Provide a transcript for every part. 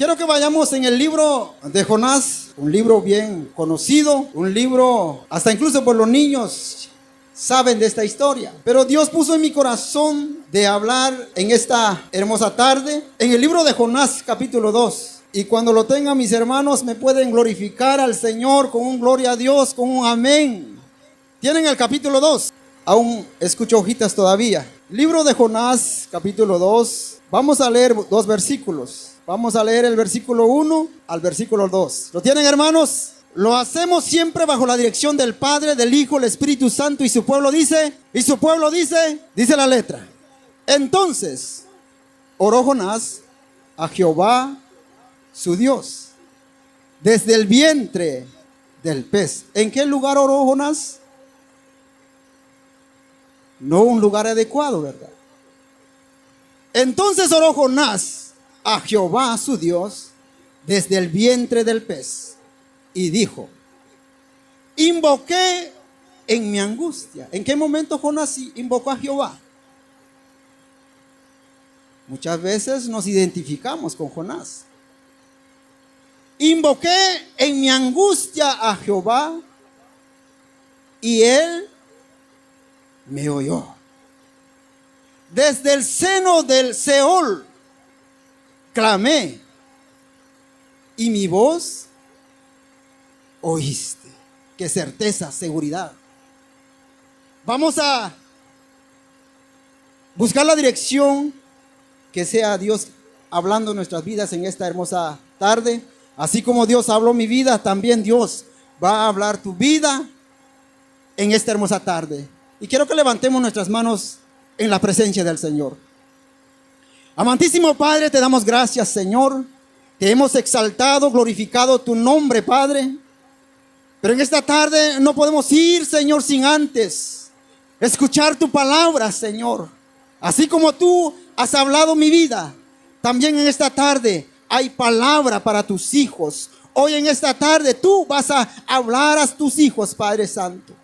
Quiero que vayamos en el libro de Jonás, un libro bien conocido, un libro hasta incluso por los niños saben de esta historia. Pero Dios puso en mi corazón de hablar en esta hermosa tarde en el libro de Jonás capítulo 2. Y cuando lo tengan mis hermanos me pueden glorificar al Señor con un gloria a Dios, con un amén. Tienen el capítulo 2. Aún escucho hojitas todavía. Libro de Jonás capítulo 2. Vamos a leer dos versículos. Vamos a leer el versículo 1 al versículo 2. ¿Lo tienen, hermanos? Lo hacemos siempre bajo la dirección del Padre, del Hijo, el Espíritu Santo. Y su pueblo dice, dice la letra. Entonces oró Jonás a Jehová su Dios desde el vientre del pez. ¿En qué lugar oró Jonás? No un lugar adecuado, ¿verdad? Entonces oró Jonás a Jehová su Dios desde el vientre del pez y dijo: invoqué en mi angustia. ¿En qué momento Jonás invocó a Jehová? Muchas veces nos identificamos con Jonás. Invoqué en mi angustia a Jehová y él me oyó. Desde el seno del Seol clamé y mi voz oíste. Qué certeza, seguridad. Vamos a buscar la dirección que sea Dios hablando en nuestras vidas en esta hermosa tarde. Así como Dios habló mi vida, también Dios va a hablar tu vida en esta hermosa tarde. Y quiero que levantemos nuestras manos en la presencia del Señor. Amantísimo Padre, te damos gracias, Señor. Te hemos exaltado, glorificado tu nombre, Padre. Pero en esta tarde no podemos ir, Señor, sin antes escuchar tu palabra, Señor. Así como tú has hablado mi vida, también en esta tarde hay palabra para tus hijos. Hoy en esta tarde tú vas a hablar a tus hijos, Padre Santo.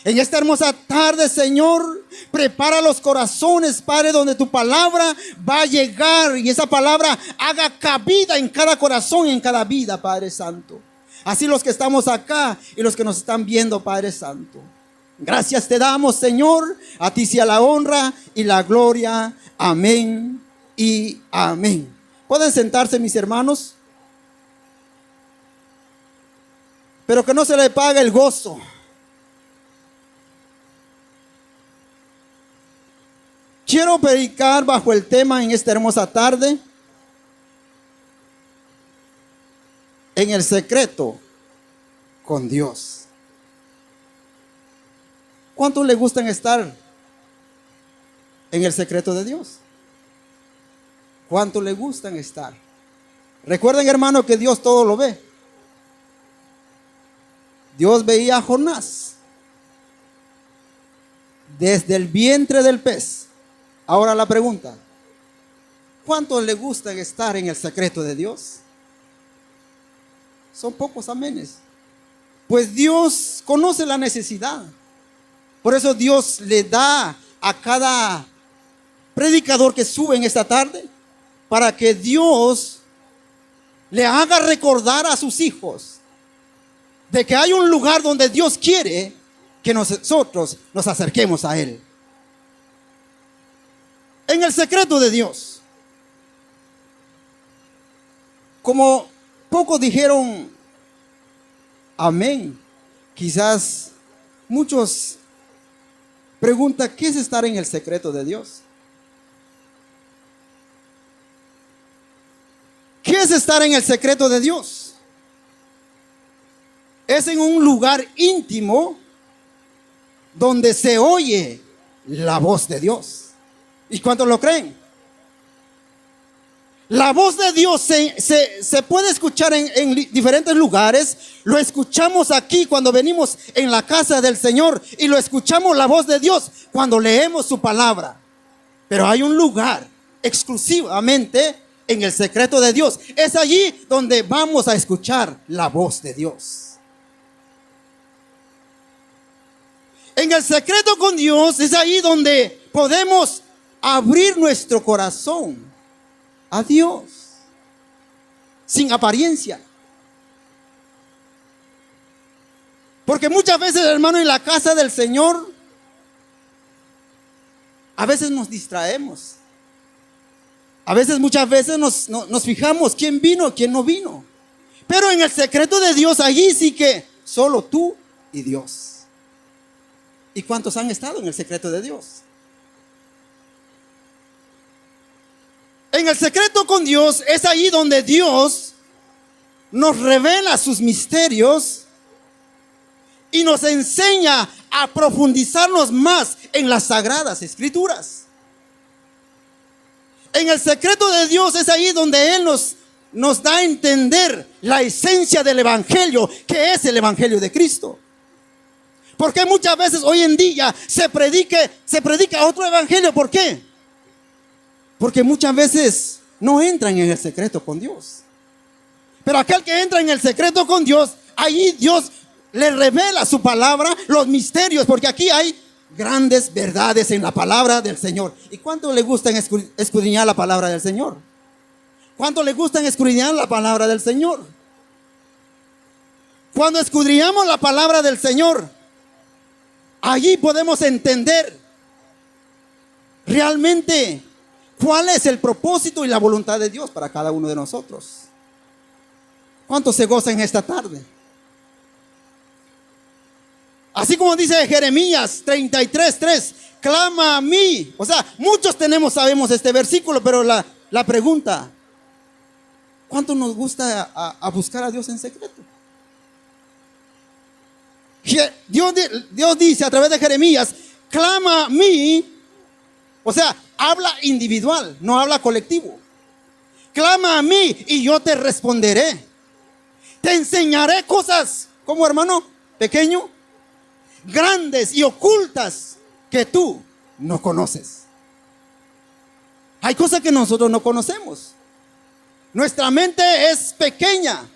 En esta hermosa tarde, Señor, prepara los corazones, Padre, donde tu palabra va a llegar y esa palabra haga cabida en cada corazón y en cada vida, Padre Santo. Así los que estamos acá y los que nos están viendo, Padre Santo. Gracias te damos, Señor. A ti sea la honra y la gloria. Amén y amén. ¿Pueden sentarse, mis hermanos? Pero que no se le pague el gozo. Quiero predicar bajo el tema en esta hermosa tarde: en el secreto con Dios. ¿Cuántos le gustan estar en el secreto de Dios? ¿Cuántos le gustan estar? Recuerden, hermano, que Dios todo lo ve. Dios veía a Jonás desde el vientre del pez. Ahora la pregunta: ¿cuántos le gustan estar en el secreto de Dios? Son pocos amenes. Pues Dios conoce la necesidad. Por eso Dios le da a cada predicador que sube en esta tarde, para que Dios le haga recordar a sus hijos de que hay un lugar donde Dios quiere que nosotros nos acerquemos a Él. En el secreto de Dios. Como pocos dijeron amén, quizás muchos preguntan: ¿qué es estar en el secreto de Dios? ¿Qué es estar en el secreto de Dios? Es en un lugar íntimo donde se oye la voz de Dios. ¿Y cuántos lo creen? La voz de Dios se puede escuchar en diferentes lugares. Lo escuchamos aquí cuando venimos en la casa del Señor, y lo escuchamos la voz de Dios cuando leemos su palabra. Pero hay un lugar exclusivamente en el secreto de Dios. Es allí donde vamos a escuchar la voz de Dios. En el secreto con Dios es ahí donde podemos abrir nuestro corazón a Dios. sin apariencia. Porque muchas veces, hermano, en la casa del Señor, a veces nos distraemos. A veces, muchas veces nos fijamos quién vino, quién no vino. Pero en el secreto de Dios, allí sí que solo tú y Dios. ¿Y cuántos han estado en el secreto de Dios? En el secreto con Dios es ahí donde Dios nos revela sus misterios y nos enseña a profundizarnos más en las sagradas escrituras. En el secreto de Dios es ahí donde Él nos da a entender la esencia del evangelio, que es el evangelio de Cristo. Porque muchas veces hoy en día se predica otro evangelio. ¿Por qué? Porque muchas veces no entran en el secreto con Dios. Pero aquel que entra en el secreto con Dios, ahí Dios le revela su palabra, los misterios, porque aquí hay grandes verdades en la palabra del Señor. ¿Y cuánto le gusta escudriñar la palabra del Señor? ¿Cuánto le gusta escudriñar la palabra del Señor? Cuando escudriñamos la palabra del Señor, allí podemos entender realmente cuál es el propósito y la voluntad de Dios para cada uno de nosotros. ¿Cuántos se gozan esta tarde? Así como dice Jeremías 33:3, clama a mí. O sea, muchos sabemos este versículo, pero la pregunta, ¿cuánto nos gusta a buscar a Dios en secreto? Dios dice a través de Jeremías, clama a mí. O sea, habla individual, no habla colectivo. Clama a mí y yo te responderé. Te enseñaré cosas, como hermano pequeño, grandes y ocultas que tú no conoces. Hay cosas que nosotros no conocemos. Nuestra mente es pequeña.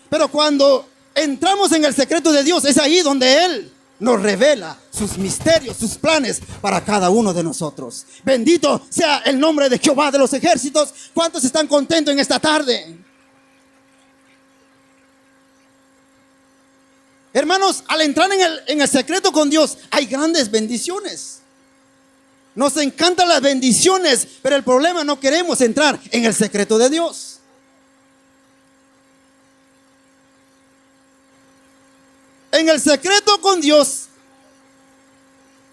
Pero cuando entramos en el secreto de Dios, es ahí donde Él nos revela sus misterios, sus planes para cada uno de nosotros. Bendito sea el nombre de Jehová de los ejércitos. ¿Cuántos están contentos en esta tarde? Hermanos, al entrar en el secreto con Dios, hay grandes bendiciones. Nos encantan las bendiciones, pero el problema, no queremos entrar en el secreto de Dios. En el secreto con Dios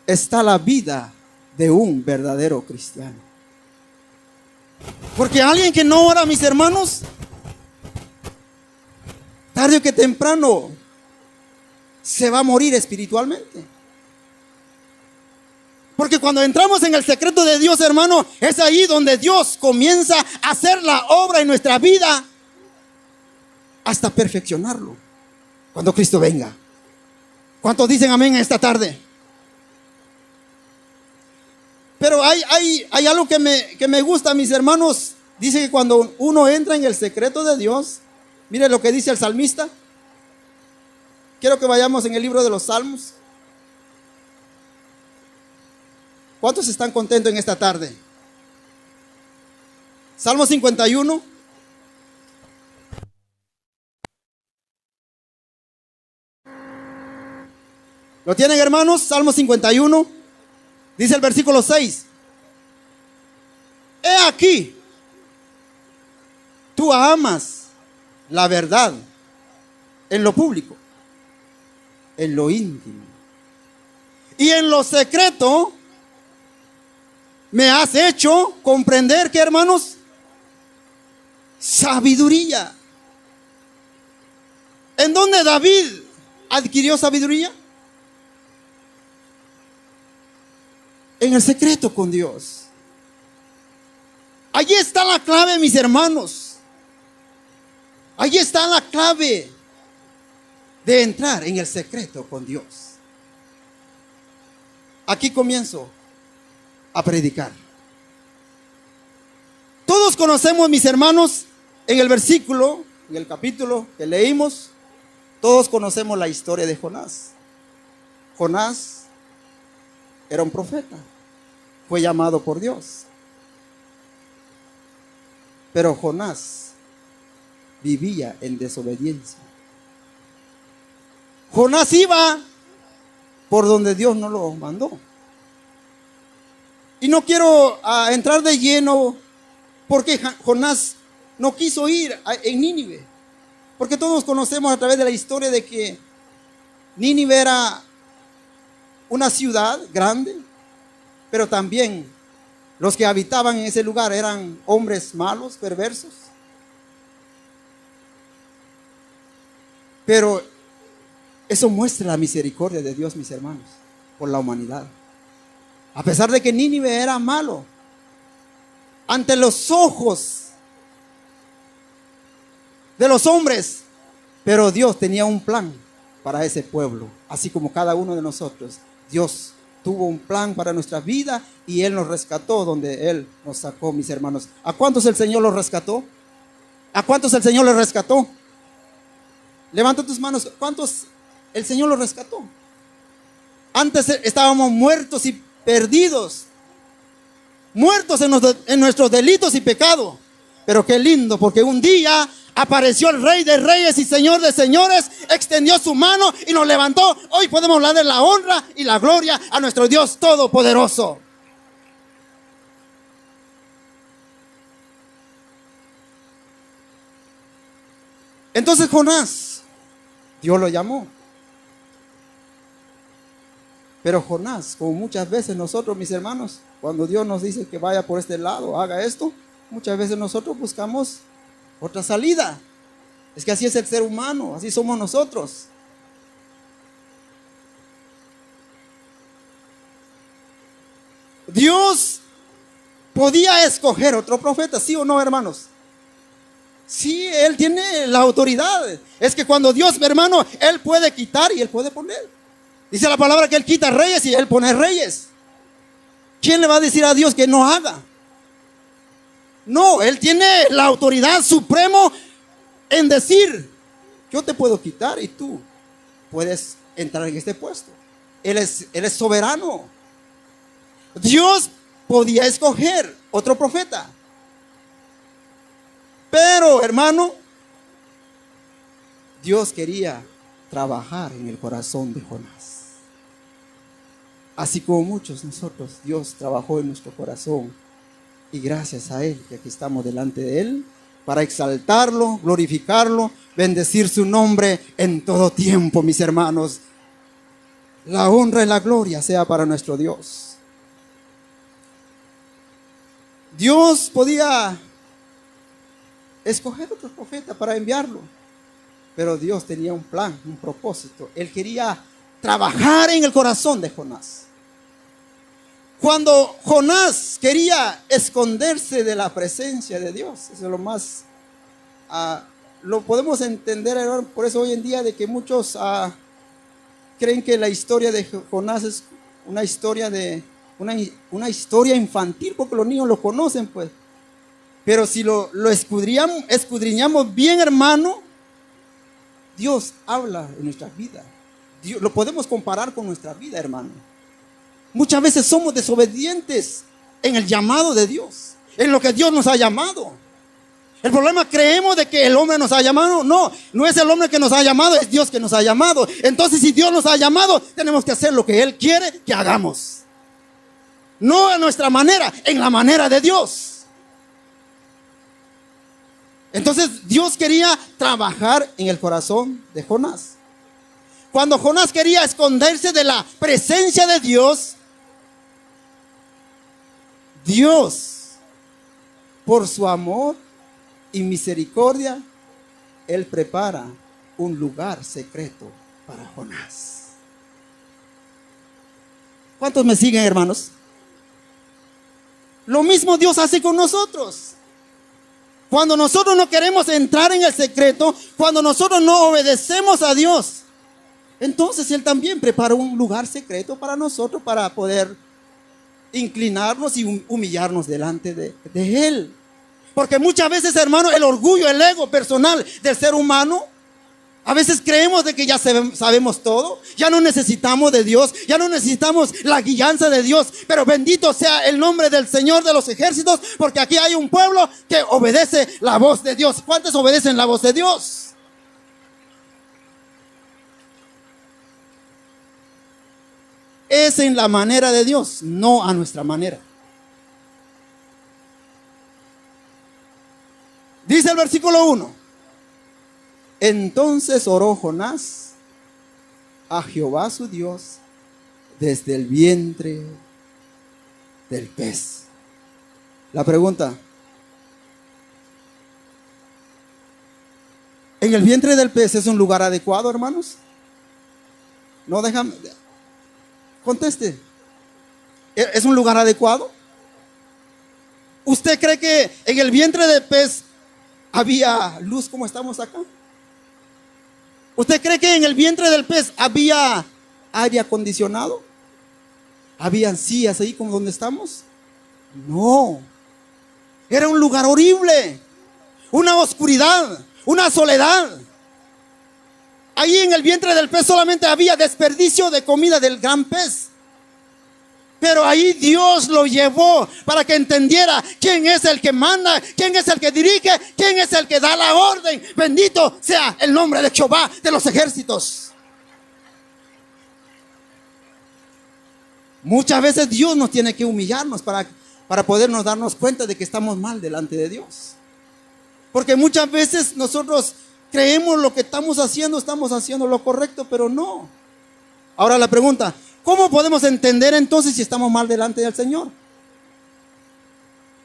está la vida de un verdadero cristiano. Porque alguien que no ora, mis hermanos, tarde o que temprano se va a morir espiritualmente. Porque cuando entramos en el secreto de Dios, hermano, es ahí donde Dios comienza a hacer la obra en nuestra vida hasta perfeccionarlo cuando Cristo venga. ¿Cuántos dicen amén esta tarde? Pero hay algo que me gusta, mis hermanos. Dice que cuando uno entra en el secreto de Dios, mire lo que dice el salmista. Quiero que vayamos en el libro de los Salmos. ¿Cuántos están contentos en esta tarde? Salmo 51. ¿Lo tienen, hermanos? Salmo 51. Dice el versículo 6. He aquí, tú amas la verdad en lo público, en lo íntimo, y en lo secreto me has hecho comprender, ¿qué, hermanos? Sabiduría. ¿En dónde David adquirió sabiduría? En el secreto con Dios. Allí está la clave, mis hermanos. Allí está la clave de entrar en el secreto con Dios. Aquí comienzo a predicar. Todos conocemos, mis hermanos, en el versículo, en el capítulo que leímos, todos conocemos la historia de Jonás. Jonás era un profeta, fue llamado por Dios. Pero Jonás vivía en desobediencia. Jonás iba por donde Dios no lo mandó. Y no quiero entrar de lleno porque Jonás no quiso ir en Nínive. Porque todos conocemos a través de la historia de que Nínive era una ciudad grande, pero también los que habitaban en ese lugar eran hombres malos, perversos. Pero eso muestra la misericordia de Dios, mis hermanos, por la humanidad. A pesar de que Nínive era malo, ante los ojos de los hombres, pero Dios tenía un plan para ese pueblo, así como cada uno de nosotros. Dios tuvo un plan para nuestra vida y Él nos rescató donde Él nos sacó, mis hermanos. ¿A cuántos el Señor los rescató? ¿A cuántos el Señor les rescató? Levanta tus manos. ¿Cuántos el Señor los rescató? Antes estábamos muertos y perdidos, muertos en nuestros delitos y pecados. Pero qué lindo, porque un día apareció el Rey de Reyes y Señor de Señores, extendió su mano y nos levantó. Hoy podemos darle la honra y la gloria a nuestro Dios Todopoderoso. Entonces Jonás, Dios lo llamó. Pero Jonás, como muchas veces nosotros, mis hermanos, cuando Dios nos dice que vaya por este lado, haga esto, muchas veces nosotros buscamos otra salida. Es que así es el ser humano, así somos nosotros. Dios podía escoger otro profeta, ¿sí o no, hermanos? Sí, Él tiene la autoridad. Es que cuando Dios, hermano, Él puede quitar y Él puede poner. Dice la palabra que Él quita reyes y Él pone reyes. ¿Quién le va a decir a Dios que no haga? No, Él tiene la autoridad suprema en decir: yo te puedo quitar y tú puedes entrar en este puesto. Él es soberano. Dios podía escoger otro profeta. Pero, hermano, Dios quería trabajar en el corazón de Jonás. Así como muchos nosotros, Dios trabajó en nuestro corazón. Y gracias a Él, que aquí estamos delante de Él, para exaltarlo, glorificarlo, bendecir su nombre en todo tiempo, mis hermanos. La honra y la gloria sea para nuestro Dios. Dios podía escoger otro profeta para enviarlo, pero Dios tenía un plan, un propósito. Él quería trabajar en el corazón de Jonás. Cuando Jonás quería esconderse de la presencia de Dios, eso es lo más, lo podemos entender, hermano. Por eso hoy en día de que muchos creen que la historia de Jonás es una historia una historia infantil, porque los niños lo conocen, pues. Pero si lo escudriñamos bien, hermano, Dios habla en nuestras vidas. Lo podemos comparar con nuestra vida, hermano. Muchas veces somos desobedientes en el llamado de Dios, en lo que Dios nos ha llamado. El problema, creemos de que el hombre nos ha llamado. No, no es el hombre que nos ha llamado, es Dios que nos ha llamado. Entonces, si Dios nos ha llamado, tenemos que hacer lo que Él quiere que hagamos. No a nuestra manera, en la manera de Dios. Entonces Dios quería trabajar en el corazón de Jonás. Cuando Jonás quería esconderse de la presencia de Dios, Dios, por su amor y misericordia, Él prepara un lugar secreto para Jonás. ¿Cuántos me siguen, hermanos? Lo mismo Dios hace con nosotros. Cuando nosotros no queremos entrar en el secreto, cuando nosotros no obedecemos a Dios, entonces Él también prepara un lugar secreto para nosotros, para poder inclinarnos y humillarnos delante de Él. Porque muchas veces, hermano, el orgullo, el ego personal del ser humano A veces creemos de que ya sabemos todo, ya no necesitamos de Dios, ya no necesitamos la guianza de Dios, pero bendito sea el nombre del Señor de los ejércitos, porque aquí hay un pueblo que obedece la voz de Dios. ¿Cuántos obedecen la voz de Dios? Es en la manera de Dios, no a nuestra manera. Dice el versículo 1. Entonces oró Jonás a Jehová su Dios desde el vientre del pez. La pregunta: ¿en el vientre del pez es un lugar adecuado, hermanos? No, déjame, conteste. ¿Es un lugar adecuado? ¿Usted cree que en el vientre del pez había luz como estamos acá? ¿Usted cree que en el vientre del pez había aire acondicionado? ¿Habían sillas ahí como donde estamos? No. Era un lugar horrible, una oscuridad, una soledad. Ahí en el vientre del pez solamente había desperdicio de comida del gran pez. Pero ahí Dios lo llevó para que entendiera quién es el que manda, quién es el que dirige, quién es el que da la orden. Bendito sea el nombre de Jehová de los ejércitos. Muchas veces Dios nos tiene que humillarnos para podernos darnos cuenta de que estamos mal delante de Dios. Porque muchas veces nosotros creemos lo que estamos haciendo lo correcto, pero no. Ahora la pregunta: ¿cómo podemos entender entonces si estamos mal delante del Señor?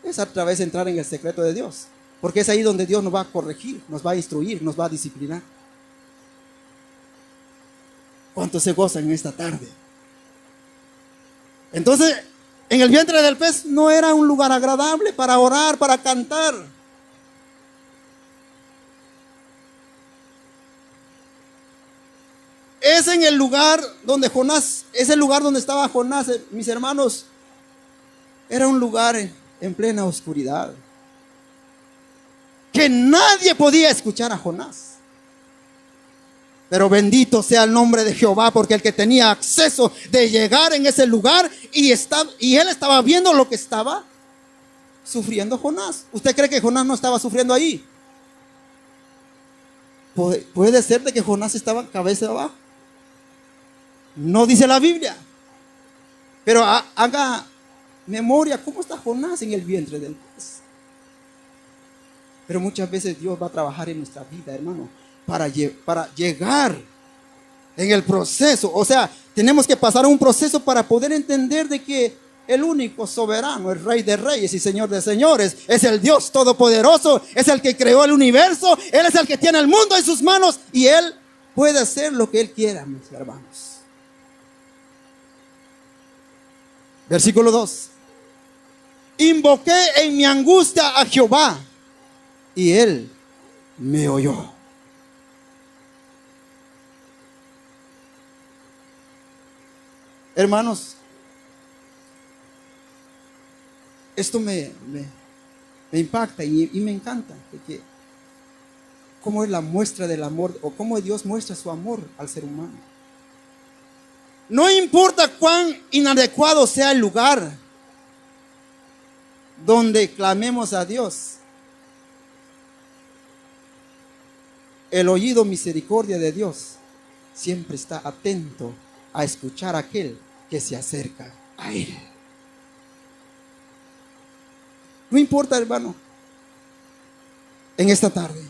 Es a través de entrar en el secreto de Dios, porque es ahí donde Dios nos va a corregir, nos va a instruir, nos va a disciplinar. ¿Cuántos se gozan en esta tarde? Entonces, en el vientre del pez no era un lugar agradable para orar, para cantar. Es en el lugar donde Jonás, es el lugar donde estaba Jonás, mis hermanos. Era un lugar en plena oscuridad, que nadie podía escuchar a Jonás. Pero bendito sea el nombre de Jehová, porque el que tenía acceso de llegar en ese lugar y él estaba viendo lo que estaba sufriendo Jonás. ¿Usted cree que Jonás no estaba sufriendo ahí? Puede ser de que Jonás estaba cabeza abajo. No dice la Biblia, pero haga memoria cómo está Jonás en el vientre del pez. Pero muchas veces Dios va a trabajar en nuestra vida, hermano, para llegar en el proceso. O sea, tenemos que pasar un proceso para poder entender de que el único soberano, el Rey de Reyes y Señor de Señores, es el Dios Todopoderoso, es el que creó el universo. Él es el que tiene el mundo en sus manos y Él puede hacer lo que Él quiera, mis hermanos. Versículo 2. Invoqué en mi angustia a Jehová y Él me oyó. Hermanos, esto me impacta y me encanta, porque cómo es la muestra del amor, o cómo Dios muestra su amor al ser humano. No importa cuán inadecuado sea el lugar donde clamemos a Dios, el oído misericordia de Dios siempre está atento a escuchar a aquel que se acerca a Él. No importa, hermano, en esta tarde,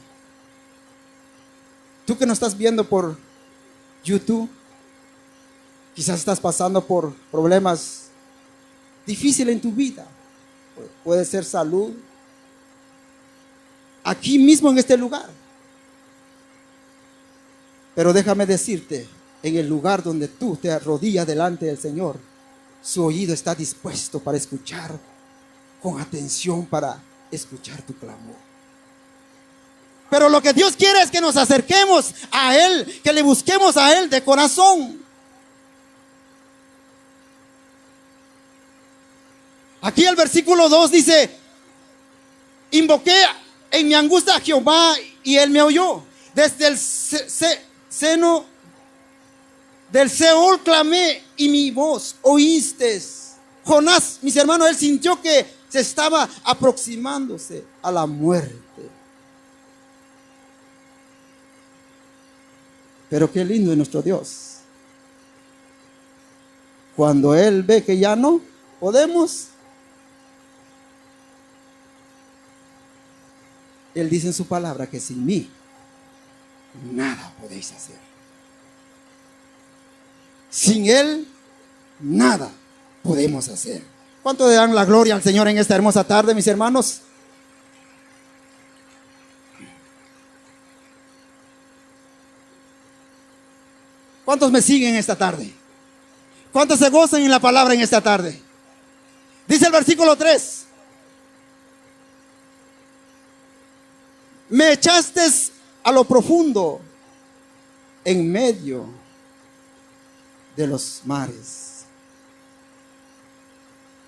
tú que nos estás viendo por YouTube, quizás estás pasando por problemas difíciles en tu vida. Puede ser salud. Aquí mismo en este lugar. Pero déjame decirte, en el lugar donde tú te arrodillas delante del Señor, su oído está dispuesto para escuchar con atención, para escuchar tu clamor. Pero lo que Dios quiere es que nos acerquemos a Él, que le busquemos a Él de corazón. Aquí el versículo 2 dice: invoqué en mi angustia a Jehová y Él me oyó. Desde el seno del Seol clamé y mi voz oíste. Jonás, mis hermanos, él sintió que se estaba aproximándose a la muerte. Pero qué lindo es nuestro Dios. Cuando Él ve que ya no podemos, Él dice en su palabra que sin mí nada podéis hacer. Sin Él nada podemos hacer. ¿Cuánto le dan la gloria al Señor en esta hermosa tarde, mis hermanos? ¿Cuántos me siguen esta tarde? ¿Cuántos se gozan en la palabra en esta tarde? Dice el versículo 3. Me echaste a lo profundo en medio de los mares.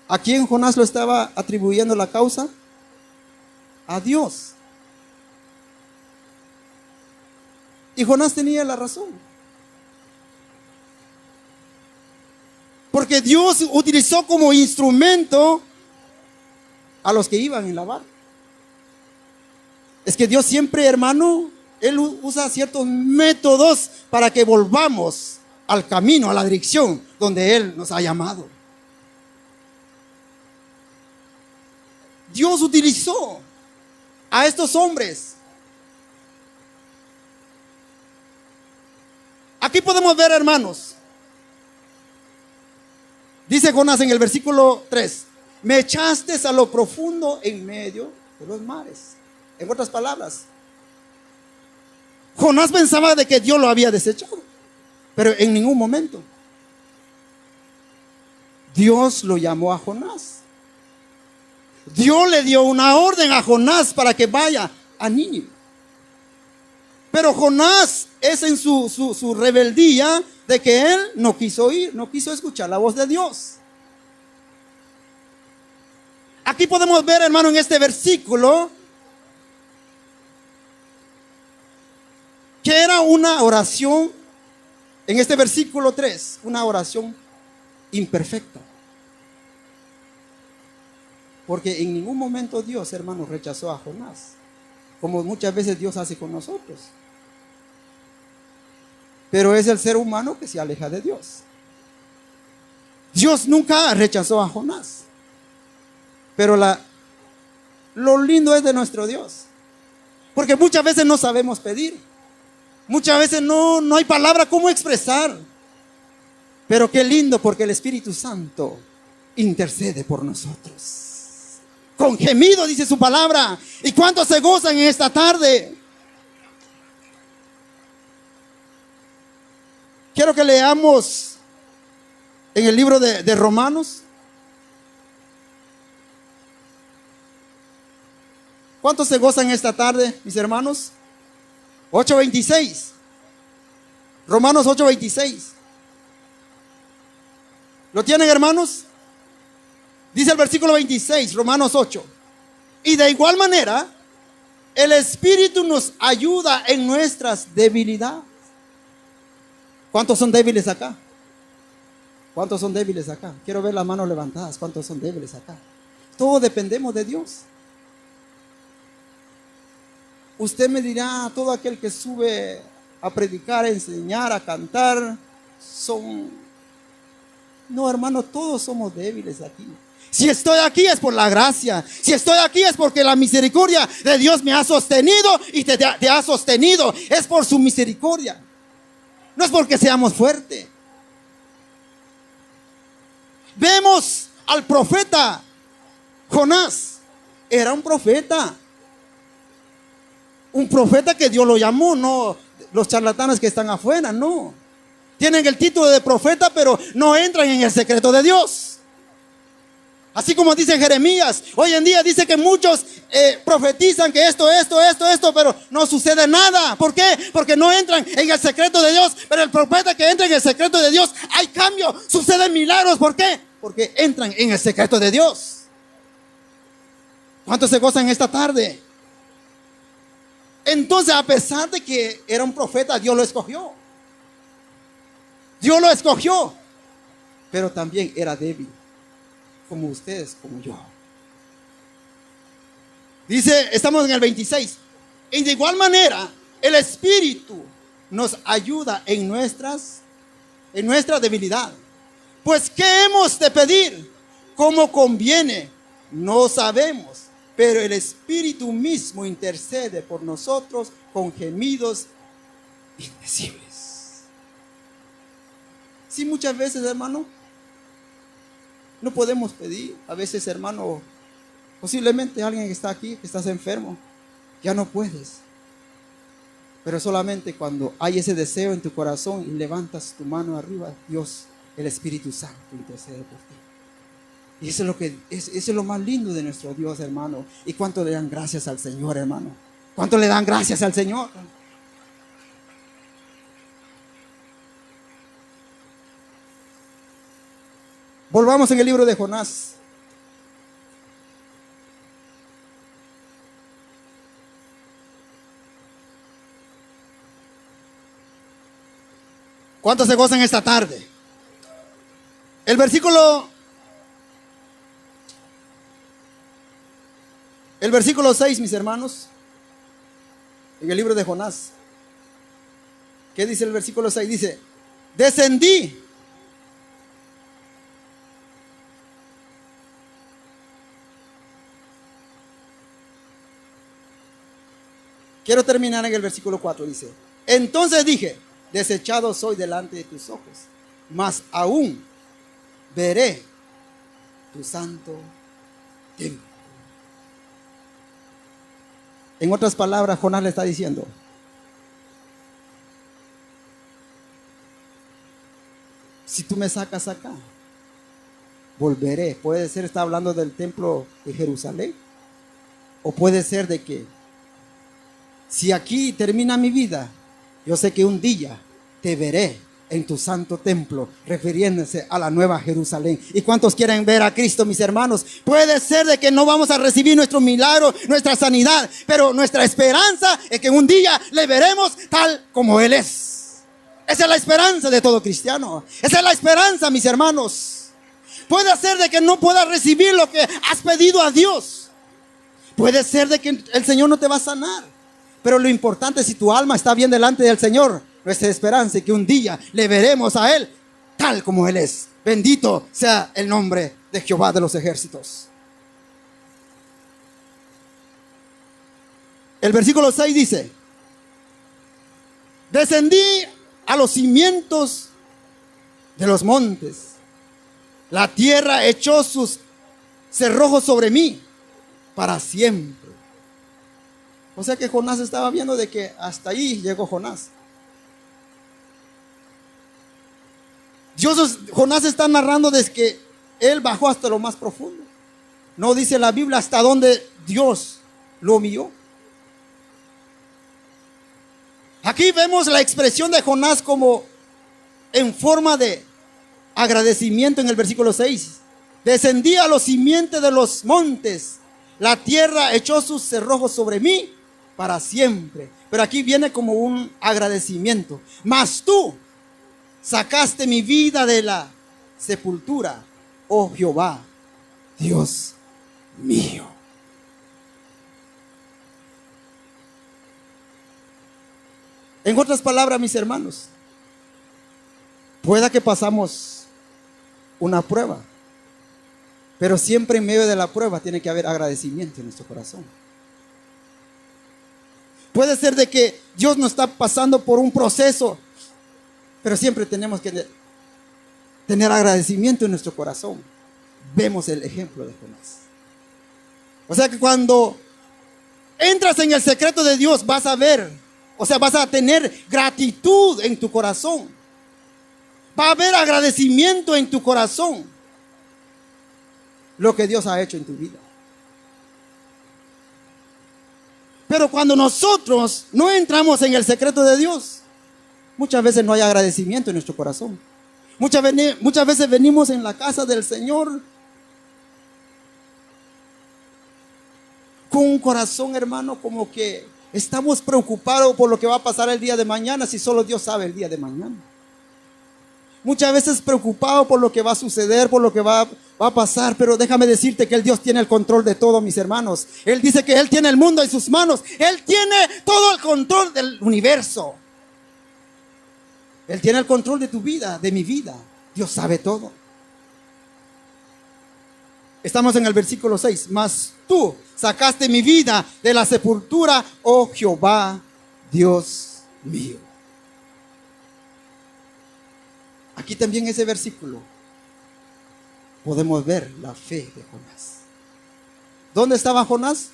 ¿A quién Jonás lo estaba atribuyendo la causa? A Dios. Y Jonás tenía la razón. Porque Dios utilizó como instrumento a los que iban en la barca. Es que Dios siempre, hermano, Él usa ciertos métodos para que volvamos al camino, a la dirección donde Él nos ha llamado. Dios utilizó a estos hombres. Aquí podemos ver, hermanos, dice Jonás en el versículo 3, me echaste a lo profundo en medio de los mares. En otras palabras, Jonás pensaba de que Dios lo había desechado, pero en ningún momento Dios lo llamó a Jonás. Dios le dio una orden a Jonás para que vaya a Nínive. Pero Jonás es en su rebeldía de que él no quiso ir, no quiso escuchar la voz de Dios. Aquí podemos ver, hermano, en este versículo que era una oración, en este versículo 3, una oración imperfecta. Porque en ningún momento Dios, hermano, rechazó a Jonás, como muchas veces Dios hace con nosotros. Pero es el ser humano que se aleja de Dios. Dios nunca rechazó a Jonás. Pero lo lindo es de nuestro Dios. Porque muchas veces no sabemos pedir. Muchas veces no hay palabra cómo expresar. Pero qué lindo, porque el Espíritu Santo intercede por nosotros. Con gemido, dice su palabra. ¿Y cuántos se gozan en esta tarde? Quiero que leamos en el libro de Romanos. ¿Cuántos se gozan esta tarde, mis hermanos? 8:26. Romanos 8:26. ¿Lo tienen, hermanos? Dice el versículo 26, Romanos 8. Y de igual manera, el Espíritu nos ayuda en nuestras debilidades. ¿Cuántos son débiles acá? ¿Cuántos son débiles acá? Quiero ver las manos levantadas. ¿Cuántos son débiles acá? Todos dependemos de Dios. Usted me dirá, todo aquel que sube a predicar, a enseñar, a cantar, no, hermano, todos somos débiles aquí. Si estoy aquí es por la gracia. Si estoy aquí es porque la misericordia de Dios me ha sostenido y te ha sostenido. Es por su misericordia. No es porque seamos fuertes. Vemos al profeta Jonás. Era un profeta. Un profeta que Dios lo llamó, no los charlatanes que están afuera, no. Tienen el título de profeta, pero no entran en el secreto de Dios. Así como dice Jeremías, hoy en día dice que muchos profetizan que esto, pero no sucede nada. ¿Por qué? Porque no entran en el secreto de Dios. Pero el profeta que entra en el secreto de Dios, hay cambio, suceden milagros. ¿Por qué? Porque entran en el secreto de Dios. ¿Cuántos se gozan esta tarde? Entonces, a pesar de que era un profeta, Dios lo escogió. Dios lo escogió. Pero también era débil, como ustedes, como yo. Dice, estamos en el 26. Y de igual manera, el Espíritu nos ayuda en nuestra debilidad. Pues, ¿qué hemos de pedir? ¿Cómo conviene? No sabemos. Pero el Espíritu mismo intercede por nosotros con gemidos indecibles. Sí, muchas veces, hermano, no podemos pedir. A veces, hermano, posiblemente alguien que está aquí, que estás enfermo, ya no puedes. Pero solamente cuando hay ese deseo en tu corazón y levantas tu mano arriba, Dios, el Espíritu Santo intercede por ti. Y eso es lo más lindo de nuestro Dios, hermano. ¿Y cuánto le dan gracias al Señor, hermano? ¿Cuánto le dan gracias al Señor? Volvamos en el libro de Jonás. ¿Cuántos se gozan esta tarde? El versículo 6, mis hermanos, en el libro de Jonás. ¿Qué dice el versículo 6? Dice, descendí. Quiero terminar en el versículo 4, dice, entonces dije, desechado soy delante de tus ojos, mas aún veré tu santo templo. En otras palabras, Jonás le está diciendo, si tú me sacas acá, volveré. Puede ser, está hablando del templo de Jerusalén, o puede ser de que si aquí termina mi vida, yo sé que un día te veré en tu santo templo, refiriéndose a la nueva Jerusalén. ¿Y cuántos quieren ver a Cristo, mis hermanos? Puede ser de que no vamos a recibir nuestro milagro, nuestra sanidad, pero nuestra esperanza es que un día le veremos tal como Él es. Esa es la esperanza de todo cristiano. Esa es la esperanza, mis hermanos. Puede ser de que no puedas recibir lo que has pedido a Dios. Puede ser de que el Señor no te va a sanar. Pero lo importante es si tu alma está bien delante del Señor. Nuestra esperanza es que un día le veremos a Él tal como Él es. Bendito sea el nombre de Jehová de los ejércitos. El versículo 6 dice, descendí a los cimientos de los montes. La tierra echó sus cerrojos sobre mí para siempre. O sea que Jonás estaba viendo de que hasta ahí llegó Jonás. Jonás está narrando desde que él bajó hasta lo más profundo. No dice la Biblia hasta donde Dios lo humilló. Aquí vemos la expresión de Jonás como en forma de agradecimiento en el versículo 6. Descendí a los cimientos de los montes. La tierra echó sus cerrojos sobre mí para siempre. Pero aquí viene como un agradecimiento. Mas tú sacaste mi vida de la sepultura, oh Jehová, Dios mío. En otras palabras, mis hermanos, pueda que pasamos una prueba, pero siempre en medio de la prueba tiene que haber agradecimiento en nuestro corazón. Puede ser de que Dios nos está pasando por un proceso, pero siempre tenemos que tener agradecimiento en nuestro corazón. Vemos el ejemplo de Jonás. O sea que cuando entras en el secreto de Dios vas a ver, o sea, vas a tener gratitud en tu corazón. Va a haber agradecimiento en tu corazón. Lo que Dios ha hecho en tu vida. Pero cuando nosotros no entramos en el secreto de Dios, muchas veces no hay agradecimiento en nuestro corazón. Muchas veces venimos en la casa del Señor con un corazón, hermano, como que Estamos preocupados por lo que va a pasar el día de mañana, si solo Dios sabe el día de mañana. Muchas veces preocupados por lo que va a suceder, por lo que va a pasar, pero déjame decirte que el Dios tiene el control de todo, mis hermanos. Él dice que Él tiene el mundo en sus manos. Él tiene todo el control del universo. Él tiene el control de tu vida, de mi vida. Dios sabe todo. Estamos en el versículo 6. Mas tú sacaste mi vida de la sepultura, oh Jehová, Dios mío. Aquí también ese versículo podemos ver la fe de Jonás. ¿Dónde estaba Jonás?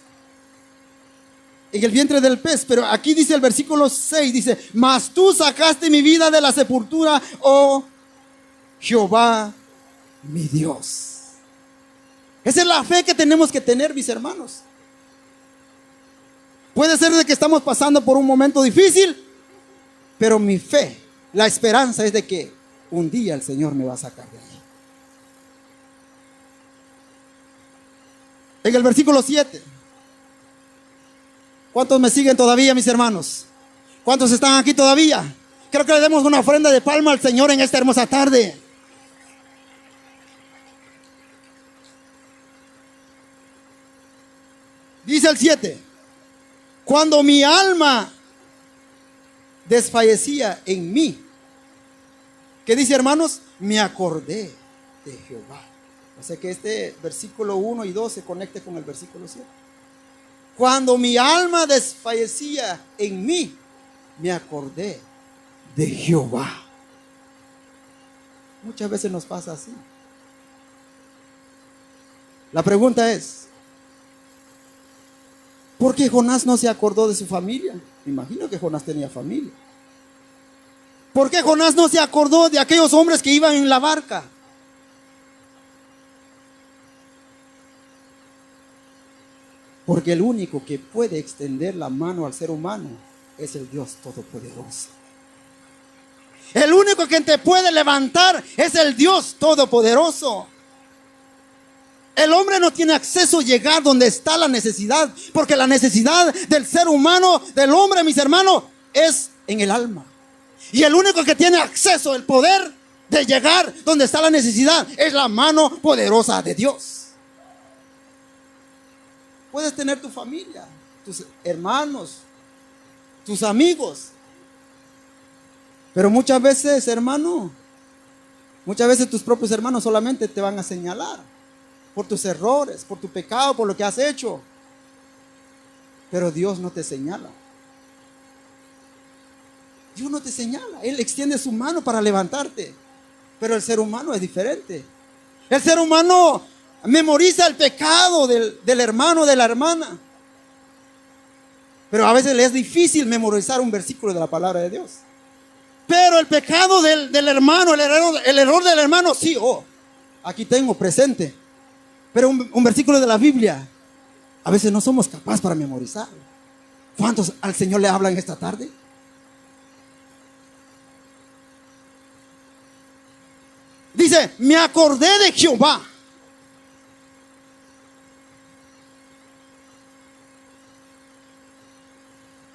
En el vientre del pez. Pero aquí dice el versículo 6, dice: mas tú sacaste mi vida de la sepultura, oh Jehová, mi Dios. Esa es la fe que tenemos que tener, mis hermanos. Puede ser de que estamos pasando por un momento difícil, pero mi fe, la esperanza es de que un día el Señor me va a sacar de ahí. En el versículo 7. ¿Cuántos me siguen todavía, mis hermanos? ¿Cuántos están aquí todavía? Creo que le demos una ofrenda de palma al Señor en esta hermosa tarde. Dice el 7. Cuando mi alma desfallecía en mí, ¿qué dice, hermanos? Me acordé de Jehová. O sea que este versículo 1 y 2 se conecte con el versículo 7. Cuando mi alma desfallecía en mí, me acordé de Jehová. Muchas veces nos pasa así. La pregunta es: ¿por qué Jonás no se acordó de su familia? Me imagino que Jonás tenía familia. ¿Por qué Jonás no se acordó de aquellos hombres que iban en la barca? Porque el único que puede extender la mano al ser humano es el Dios Todopoderoso. El único que te puede levantar es el Dios Todopoderoso. El hombre no tiene acceso a llegar donde está la necesidad, porque la necesidad del ser humano, del hombre, mis hermanos, es en el alma. Y el único que tiene acceso, el poder de llegar donde está la necesidad, es la mano poderosa de Dios. Puedes tener tu familia, tus hermanos, tus amigos, pero muchas veces, hermano, muchas veces tus propios hermanos solamente te van a señalar por tus errores, por tu pecado, por lo que has hecho. Pero Dios no te señala. Dios no te señala. Él extiende su mano para levantarte. Pero el ser humano es diferente. El ser humano memoriza el pecado del hermano, de la hermana. Pero a veces le es difícil memorizar un versículo de la palabra de Dios. Pero el pecado del hermano, el error del hermano, sí, aquí tengo presente. Pero un versículo de la Biblia, a veces no somos capaces para memorizar. ¿Cuántos al Señor le hablan esta tarde? Dice: me acordé de Jehová.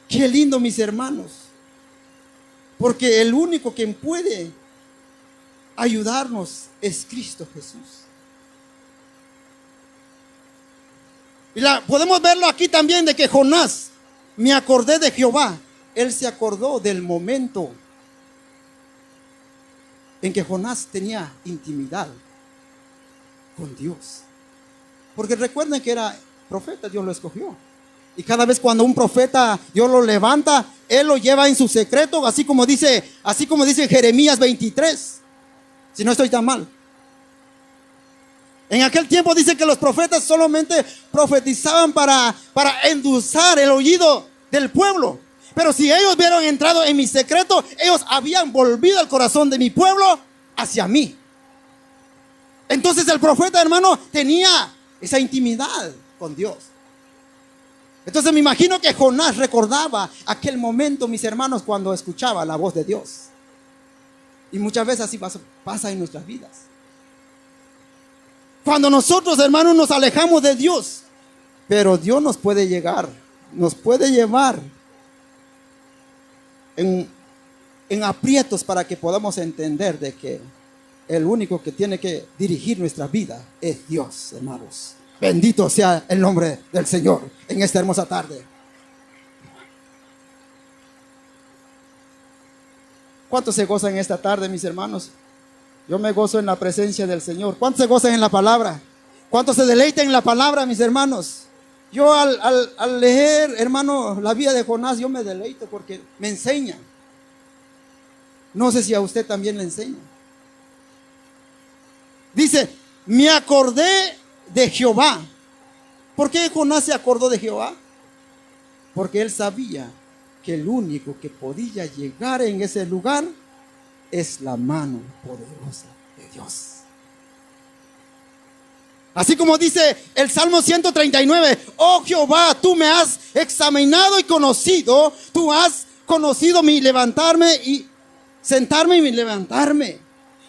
Qué lindo, mis hermanos. Porque el único que puede ayudarnos es Cristo Jesús. Y podemos verlo aquí también, de que Jonás, me acordé de Jehová. Él se acordó del momento en que Jonás tenía intimidad con Dios. Porque recuerden que era profeta, Dios lo escogió. Y cada vez cuando un profeta Dios lo levanta, Él lo lleva en su secreto, así como dice Jeremías 23, si no estoy tan mal. En aquel tiempo dice que los profetas solamente profetizaban para endulzar el oído del pueblo. Pero si ellos hubieran entrado en mi secreto, ellos habían volvido el corazón de mi pueblo hacia mí. Entonces el profeta, hermano, tenía esa intimidad con Dios. Entonces me imagino que Jonás recordaba aquel momento, mis hermanos, cuando escuchaba la voz de Dios. Y muchas veces así pasa en nuestras vidas. Cuando nosotros, hermanos, nos alejamos de Dios, pero Dios nos puede llevar, nos puede llevar en, en aprietos para que podamos entender de que el único que tiene que dirigir nuestra vida es Dios, hermanos. Bendito sea el nombre del Señor en esta hermosa tarde. ¿Cuántos se gozan en esta tarde, mis hermanos? Yo me gozo en la presencia del Señor. ¿Cuántos se gozan en la palabra? ¿Cuántos se deleitan en la palabra, mis hermanos? Yo al leer, hermano, la vida de Jonás, yo me deleito porque me enseña. No sé si a usted también le enseña. Dice, me acordé de Jehová. ¿Por qué Jonás se acordó de Jehová? Porque él sabía que el único que podía llegar en ese lugar es la mano poderosa de Dios. Así como dice el Salmo 139, oh Jehová, tú me has examinado y conocido, tú has conocido mi levantarme y sentarme y mi levantarme.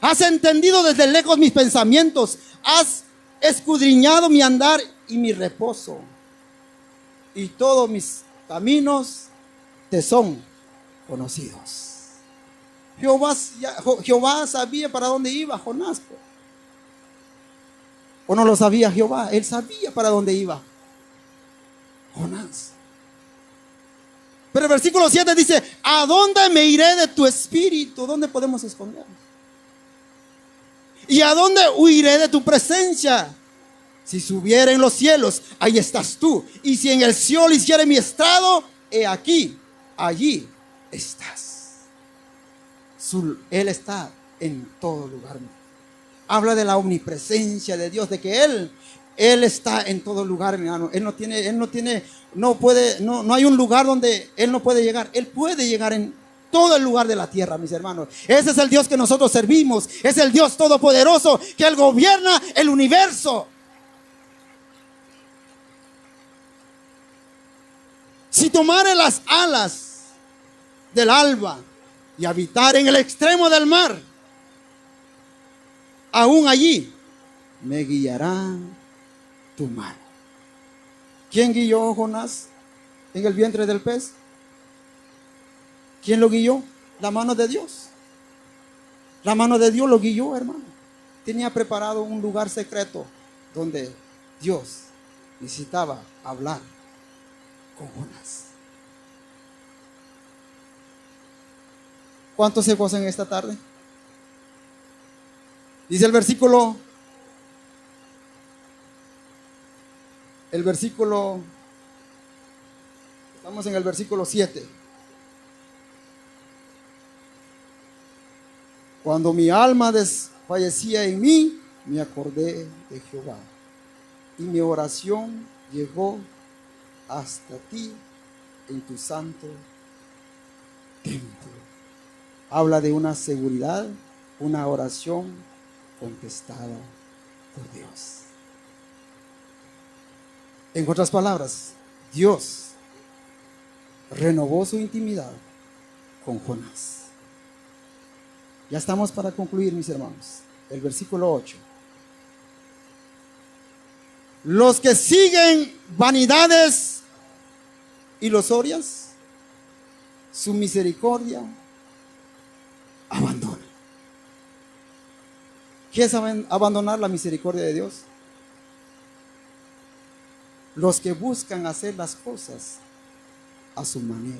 Has entendido desde lejos mis pensamientos, has escudriñado mi andar y mi reposo. Y todos mis caminos te son conocidos. Jehová sabía para dónde iba Jonás. ¿O no lo sabía Jehová? Él sabía para dónde iba Jonás. Pero el versículo 7 dice, ¿a dónde me iré de tu espíritu? ¿Dónde podemos escondernos? ¿Y a dónde huiré de tu presencia? Si subiera en los cielos, ahí estás tú. Y si en el Seol hiciere mi estrado, he aquí, allí estás. Él está en todo lugar. Habla de la omnipresencia de Dios, de que Él está en todo lugar, hermano. No hay un lugar donde Él no puede llegar. Él puede llegar en todo el lugar de la tierra, mis hermanos. Ese es el Dios que nosotros servimos. Es el Dios todopoderoso que Él gobierna el universo. Si tomare las alas del alba y habitar en el extremo del mar, aún allí me guiará tu mano. ¿Quién guió a Jonás en el vientre del pez? ¿Quién lo guió? La mano de Dios. La mano de Dios lo guió, hermano. Tenía preparado un lugar secreto donde Dios necesitaba hablar con Jonás. ¿Cuántos se gozan esta tarde? Dice el versículo, estamos en el versículo 7. Cuando mi alma desfallecía en mí, me acordé de Jehová, y mi oración llegó hasta ti en tu santo templo. Habla de una seguridad, una oración contestada por Dios. En otras palabras, Dios renovó su intimidad con Jonás. Ya estamos para concluir, mis hermanos. El versículo 8. Los que siguen vanidades ilusorias, su misericordia abandona. ¿Qué es abandonar la misericordia de Dios? Los que buscan hacer las cosas a su manera.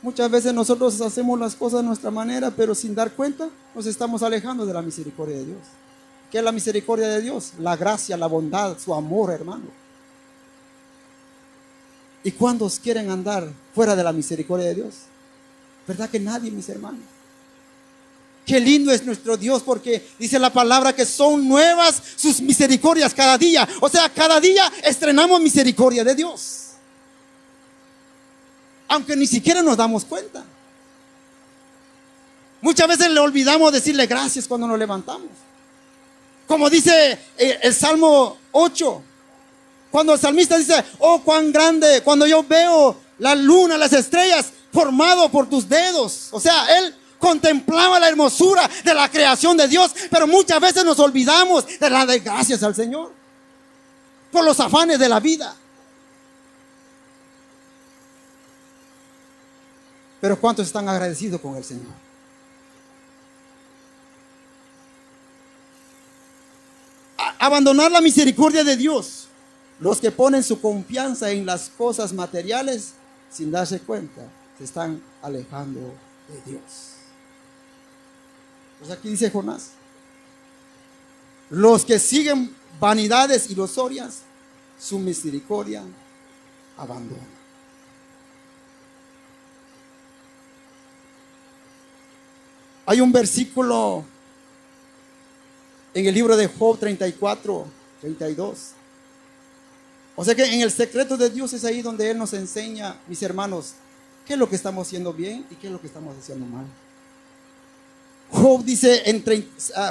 Muchas veces nosotros hacemos las cosas a nuestra manera, pero sin dar cuenta nos estamos alejando de la misericordia de Dios. ¿Qué es la misericordia de Dios? La gracia, la bondad, su amor, hermano. ¿Y cuántos quieren andar fuera de la misericordia de Dios? ¿Verdad que nadie, mis hermanos? Qué lindo es nuestro Dios, porque dice la palabra que son nuevas sus misericordias cada día. O sea, cada día estrenamos misericordia de Dios, aunque ni siquiera nos damos cuenta. Muchas veces le olvidamos decirle gracias cuando nos levantamos. Como dice el Salmo 8, cuando el salmista dice, oh, cuán grande, cuando yo veo la luna, las estrellas, formado por tus dedos. O sea, él contemplaba la hermosura de la creación de Dios, pero muchas veces nos olvidamos de darle gracias al Señor por los afanes de la vida. Pero ¿cuántos están agradecidos con el Señor? Abandonar la misericordia de Dios. Los que ponen su confianza en las cosas materiales sin darse cuenta, se están alejando de Dios. Pues aquí dice Jonás: los que siguen vanidades ilusorias, su misericordia abandona. Hay un versículo en el libro de Job 34, 32. O sea que en el secreto de Dios es ahí donde Él nos enseña, mis hermanos, qué es lo que estamos haciendo bien y qué es lo que estamos haciendo mal. Job dice en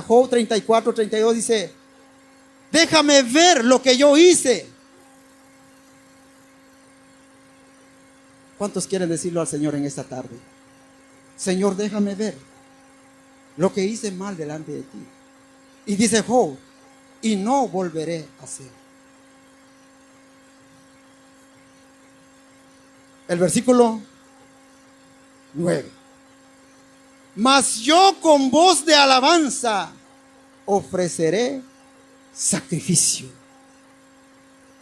Job 34, 32 dice: déjame ver lo que yo hice. ¿Cuántos quieren decirlo al Señor en esta tarde? Señor, déjame ver lo que hice mal delante de ti. Y dice Job: y no volveré a hacer. El versículo 9. Mas yo con voz de alabanza ofreceré sacrificio.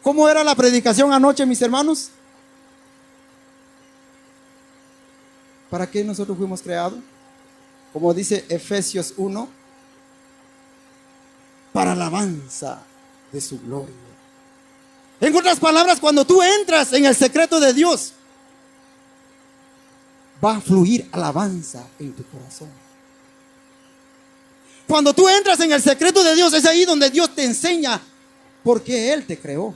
¿Cómo era la predicación anoche, mis hermanos? ¿Para qué nosotros fuimos creados? Como dice Efesios 1, para alabanza de su gloria. En otras palabras, cuando tú entras en el secreto de Dios, va a fluir alabanza en tu corazón. Cuando tú entras en el secreto de Dios, es ahí donde Dios te enseña por qué Él te creó.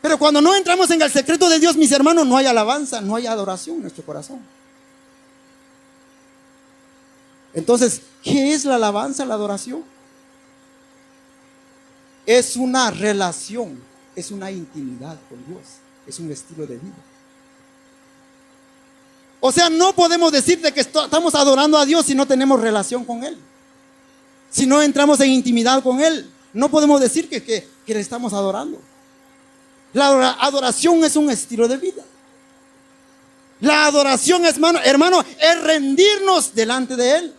Pero cuando no entramos en el secreto de Dios, mis hermanos, no hay alabanza, no hay adoración en nuestro corazón. Entonces, ¿qué es la alabanza, la adoración? Es una relación, es una intimidad con Dios, es un estilo de vida. O sea, no podemos decir de que estamos adorando a Dios si no tenemos relación con Él. Si no entramos en intimidad con Él, no podemos decir que le estamos adorando. La adoración es un estilo de vida. La adoración, hermano, es rendirnos delante de Él.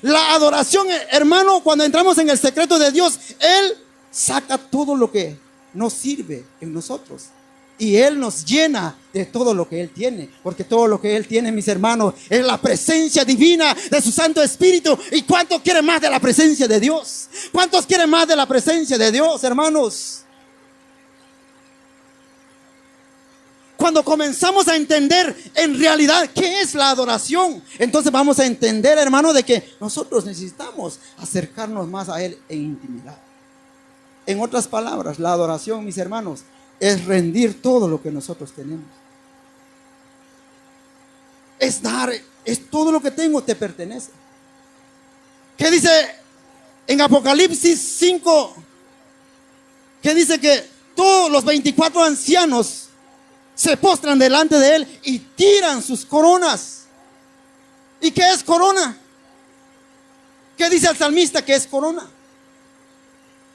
La adoración, hermano, cuando entramos en el secreto de Dios, Él saca todo lo que nos sirve en nosotros. Y Él nos llena de todo lo que Él tiene. Porque todo lo que Él tiene, mis hermanos, es la presencia divina de su Santo Espíritu. ¿Y cuántos quieren más de la presencia de Dios? ¿Cuántos quieren más de la presencia de Dios, hermanos? Cuando comenzamos a entender en realidad qué es la adoración, entonces vamos a entender, hermano, de que nosotros necesitamos acercarnos más a Él en intimidad. En otras palabras, la adoración, mis hermanos, es rendir todo lo que nosotros tenemos. Es dar, es todo lo que tengo te pertenece. ¿Qué dice en Apocalipsis 5? Que dice que todos los 24 ancianos se postran delante de Él y tiran sus coronas. ¿Y qué es corona? ¿Qué dice el salmista que es corona?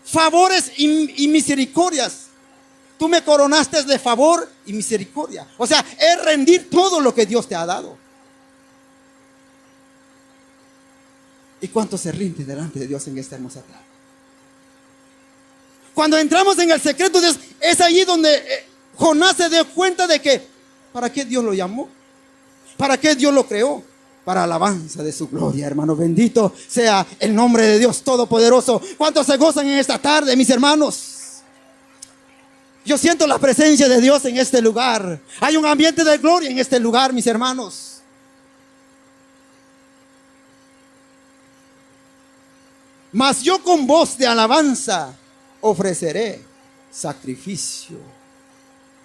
Favores y misericordias. Tú me coronaste de favor y misericordia. O sea, es rendir todo lo que Dios te ha dado. ¿Y cuánto se rinde delante de Dios en esta hermosa tarde? Cuando entramos en el secreto de Dios, es allí donde Jonás se dio cuenta de que ¿para qué Dios lo llamó? ¿Para qué Dios lo creó? Para alabanza de su gloria, hermano. Bendito sea el nombre de Dios Todopoderoso. ¿Cuántos se gozan en esta tarde, mis hermanos? Yo siento la presencia de Dios en este lugar. Hay un ambiente de gloria en este lugar, mis hermanos. Mas yo con voz de alabanza ofreceré sacrificio.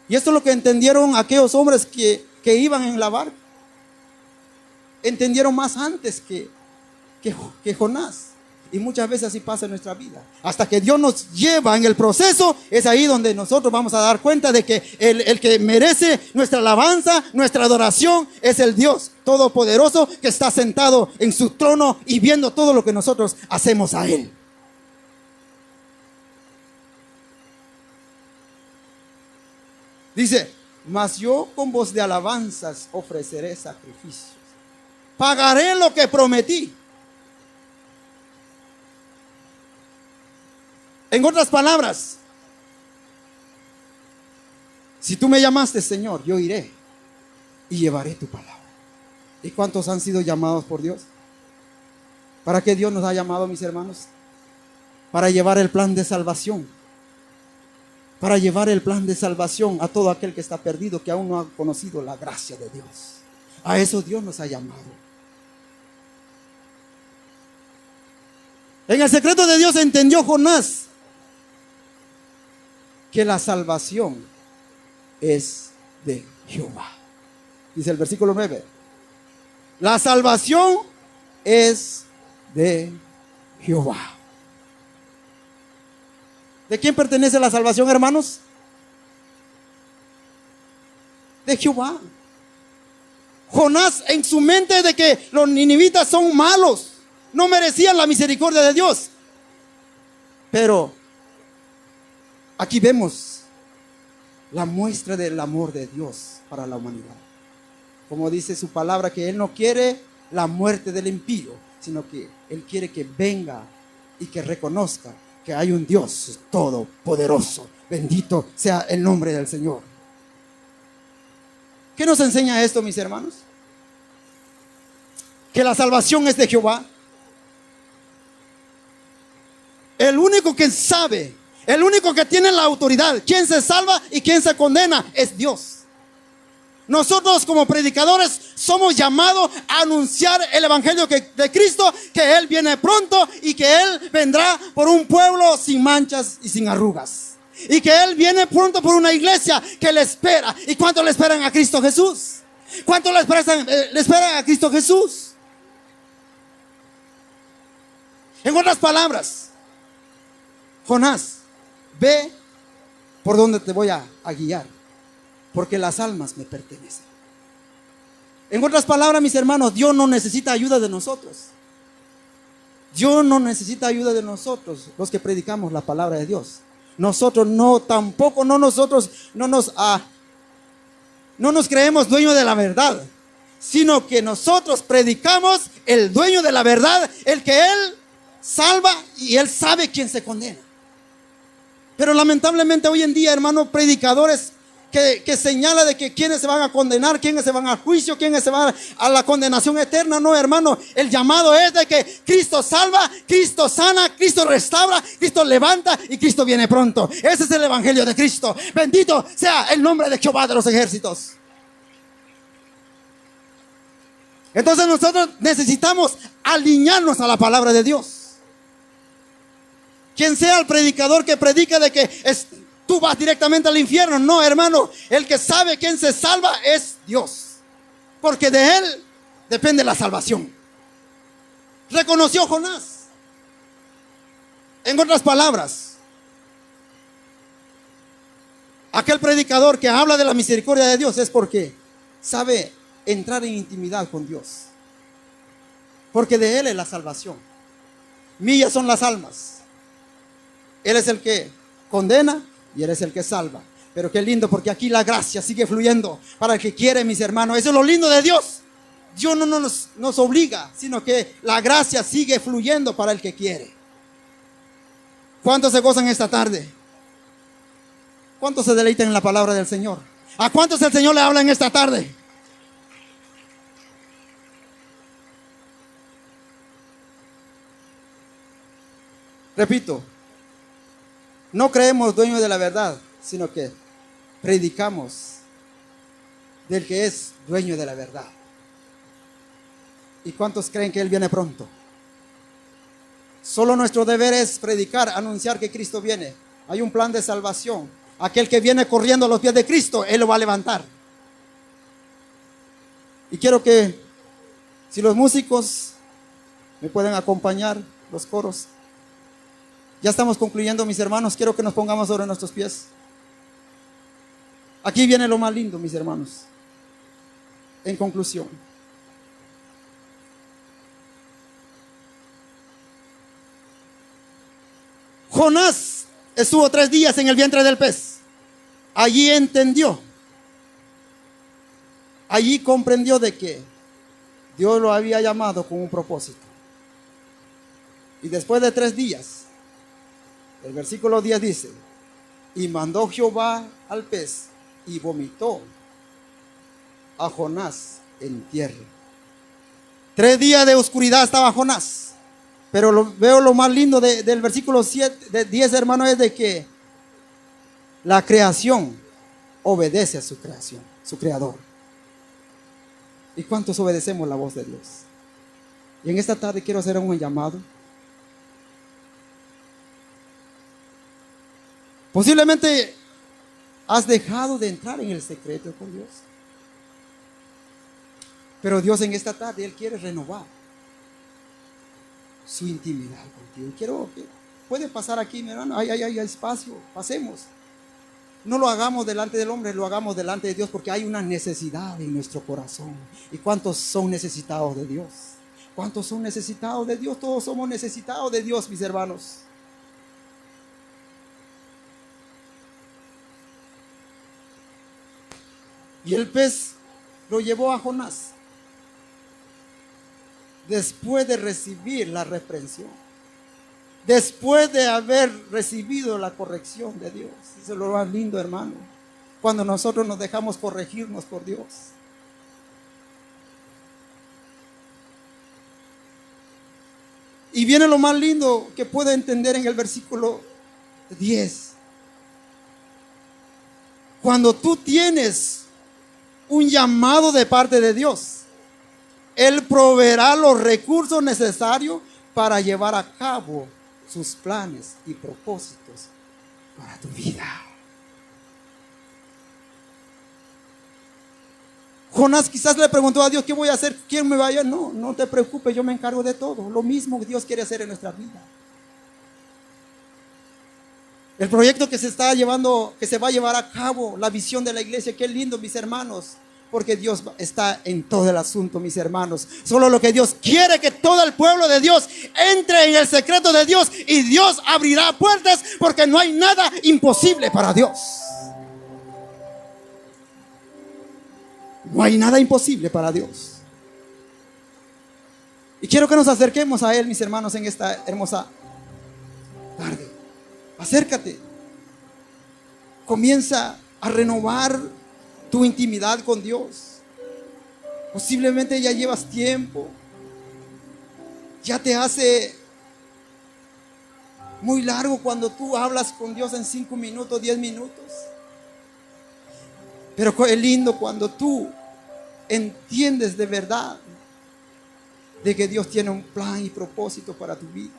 Y esto es lo que entendieron aquellos hombres que iban en la barca. Entendieron más antes que Jonás. Y muchas veces así pasa en nuestra vida. Hasta que Dios nos lleva en el proceso, es ahí donde nosotros vamos a dar cuenta de que el que merece nuestra alabanza, nuestra adoración, es el Dios Todopoderoso que está sentado en su trono y viendo todo lo que nosotros hacemos a Él. Dice, Mas yo con voz de alabanzas ofreceré sacrificios. Pagaré lo que prometí. En otras palabras, si tú me llamaste, Señor, yo iré y llevaré tu palabra. ¿Y cuántos han sido llamados por Dios? ¿Para qué Dios nos ha llamado, mis hermanos? Para llevar el plan de salvación. Para llevar el plan de salvación a todo aquel que está perdido, que aún no ha conocido la gracia de Dios. A eso Dios nos ha llamado. En el secreto de Dios entendió Jonás que la salvación es de Jehová. Dice el versículo 9. La salvación es de Jehová. ¿De quién pertenece la salvación, hermanos? De Jehová. Jonás, en su mente, de que los ninivitas son malos, no merecían la misericordia de Dios. Pero aquí vemos la muestra del amor de Dios para la humanidad. Como dice su palabra, que Él no quiere la muerte del impío, sino que Él quiere que venga y que reconozca que hay un Dios todopoderoso. Bendito sea el nombre del Señor. ¿Qué nos enseña esto, mis hermanos? Que la salvación es de Jehová. El único que sabe, el único que tiene la autoridad, quién se salva y quién se condena, es Dios. Nosotros como predicadores somos llamados a anunciar el evangelio de Cristo, que Él viene pronto y que Él vendrá por un pueblo sin manchas y sin arrugas. Y que Él viene pronto por una iglesia que le espera. ¿Y cuánto le esperan a Cristo Jesús? ¿Cuánto le esperan a Cristo Jesús? En otras palabras, Jonás, ve por donde te voy a guiar, porque las almas me pertenecen. En otras palabras, mis hermanos, Dios no necesita ayuda de nosotros. Dios no necesita ayuda de nosotros, los que predicamos la palabra de Dios. Nosotros no, tampoco no nos creemos dueños de la verdad, sino que nosotros predicamos el dueño de la verdad, el que Él salva y Él sabe quién se condena. Pero lamentablemente hoy en día, hermanos, predicadores que señala de que quienes se van a condenar, quienes se van al juicio, quienes se van a la condenación eterna. No, hermano, el llamado es de que Cristo salva, Cristo sana, Cristo restaura, Cristo levanta y Cristo viene pronto. Ese es el evangelio de Cristo. Bendito sea el nombre de Jehová de los ejércitos. Entonces nosotros necesitamos alinearnos a la palabra de Dios. Quien sea el predicador que predica de que tú vas directamente al infierno. No, hermano, el que sabe quién se salva es Dios, porque de Él depende la salvación. Reconoció Jonás. En otras palabras, aquel predicador que habla de la misericordia de Dios es porque sabe entrar en intimidad con Dios, porque de Él es la salvación. Mías son las almas. Él es el que condena y Él es el que salva. Pero qué lindo, porque aquí la gracia sigue fluyendo para el que quiere, mis hermanos. Eso es lo lindo de Dios. Dios no nos obliga, sino que la gracia sigue fluyendo para el que quiere. ¿Cuántos se gozan esta tarde? ¿Cuántos se deleitan en la palabra del Señor? ¿A cuántos el Señor le habla en esta tarde? Repito, no creemos dueño de la verdad, sino que predicamos del que es dueño de la verdad. ¿Y cuántos creen que Él viene pronto? Solo nuestro deber es predicar, anunciar que Cristo viene. Hay un plan de salvación. Aquel que viene corriendo a los pies de Cristo, Él lo va a levantar. Y quiero que, si los músicos me pueden acompañar, los coros. Ya estamos concluyendo, mis hermanos. Quiero que nos pongamos sobre nuestros pies. Aquí viene lo más lindo, mis hermanos. En conclusión, Jonás estuvo 3 días en el vientre del pez. Allí entendió allí comprendió de que Dios lo había llamado con un propósito. Y después de 3 días, el versículo 10 dice: y mandó Jehová al pez y vomitó a Jonás en tierra. 3 días de oscuridad estaba Jonás. Pero veo lo más lindo del versículo 10, hermano, es de que la creación obedece a su creación, su creador. ¿Y cuántos obedecemos la voz de Dios? Y en esta tarde quiero hacer un llamado. Posiblemente has dejado de entrar en el secreto con Dios. Pero Dios en esta tarde, Él quiere renovar su intimidad contigo. Quiero que puede pasar aquí, mi hermano. Hay espacio, pasemos. No lo hagamos delante del hombre, lo hagamos delante de Dios, porque hay una necesidad en nuestro corazón. ¿Y cuántos son necesitados de Dios? ¿Cuántos son necesitados de Dios? Todos somos necesitados de Dios, mis hermanos. Y el pez lo llevó a Jonás después de recibir la reprensión, después de haber recibido la corrección de Dios. Eso es lo más lindo, hermano, cuando nosotros nos dejamos corregirnos por Dios. Y viene lo más lindo que puedo entender en el versículo 10. Cuando tú tienes un llamado de parte de Dios, Él proveerá los recursos necesarios para llevar a cabo sus planes y propósitos para tu vida. Jonás quizás le preguntó a Dios: ¿qué voy a hacer? ¿Quién me va a ayudar? No, no te preocupes, yo me encargo de todo. Lo mismo que Dios quiere hacer en nuestra vida. El proyecto que se está llevando, que se va a llevar a cabo, la visión de la iglesia, qué lindo, mis hermanos, porque Dios está en todo el asunto, mis hermanos. Solo lo que Dios quiere, que todo el pueblo de Dios entre en el secreto de Dios, y Dios abrirá puertas, porque no hay nada imposible para Dios. No hay nada imposible para Dios. Y quiero que nos acerquemos a Él, mis hermanos, en esta hermosa tarde. Acércate. Comienza a renovar tu intimidad con Dios. Posiblemente ya llevas tiempo, ya te hace muy largo cuando tú hablas con Dios en 5 minutos, 10 minutos. Pero es lindo cuando tú entiendes de verdad de que Dios tiene un plan y propósito para tu vida.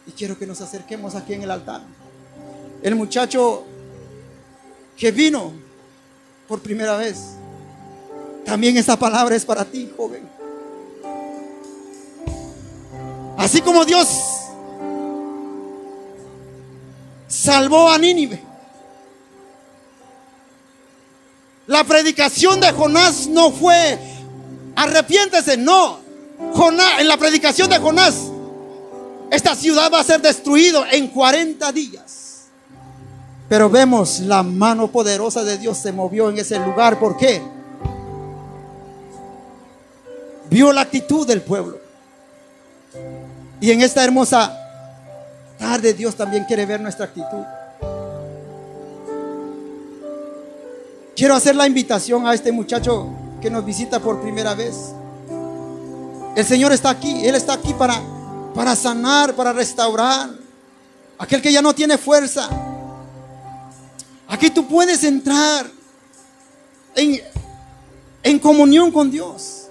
Y quiero que nos acerquemos aquí en el altar. El muchacho que vino por primera vez, también esta palabra es para ti, joven. Así como Dios salvó a Nínive, la predicación de Jonás no fue arrepiéntese, no. En la predicación de Jonás, esta ciudad va a ser destruida en 40 días. Pero vemos la mano poderosa de Dios se movió en ese lugar. ¿Por qué? Vio la actitud del pueblo. Y en esta hermosa tarde Dios también quiere ver nuestra actitud. Quiero hacer la invitación a este muchacho que nos visita por primera vez. El Señor está aquí. Él está aquí para sanar, para restaurar aquel que ya no tiene fuerza. Aquí tú puedes entrar en comunión con Dios.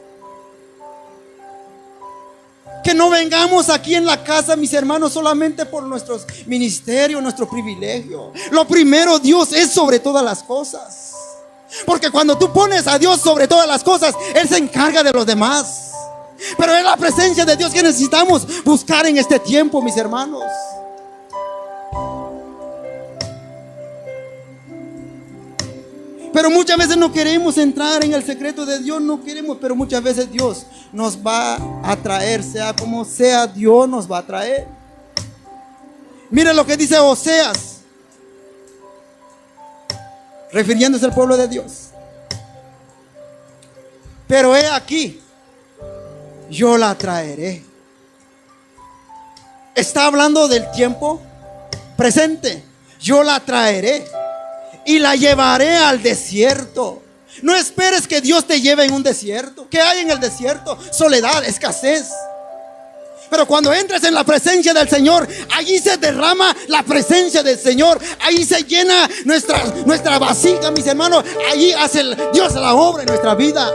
Que no vengamos aquí en la casa, mis hermanos, solamente por nuestros ministerios, nuestro privilegio. Lo primero, Dios es sobre todas las cosas. Porque cuando tú pones a Dios sobre todas las cosas, Él se encarga de los demás. Pero es la presencia de Dios que necesitamos buscar en este tiempo, mis hermanos. Pero muchas veces no queremos entrar en el secreto de Dios, no queremos, pero muchas veces Dios nos va a traer, sea como sea, Dios nos va a traer. Mira lo que dice Oseas, refiriéndose al pueblo de Dios. Pero he aquí, yo la traeré. Está hablando del tiempo presente. Yo la traeré y la llevaré al desierto. No esperes que Dios te lleve en un desierto. ¿Qué hay en el desierto? Soledad, escasez. Pero cuando entres en la presencia del Señor, allí se derrama la presencia del Señor. Ahí se llena nuestra vasija, mis hermanos. Allí hace Dios la obra en nuestra vida.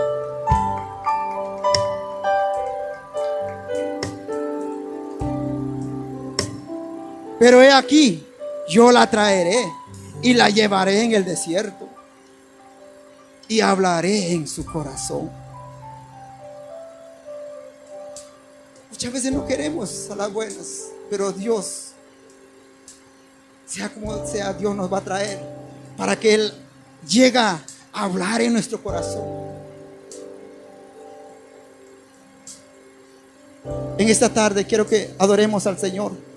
Pero he aquí, yo la traeré y la llevaré en el desierto y hablaré en su corazón. Muchas veces no queremos a las buenas, pero Dios, sea como sea, Dios nos va a traer para que Él llegue a hablar en nuestro corazón. En esta tarde quiero que adoremos al Señor.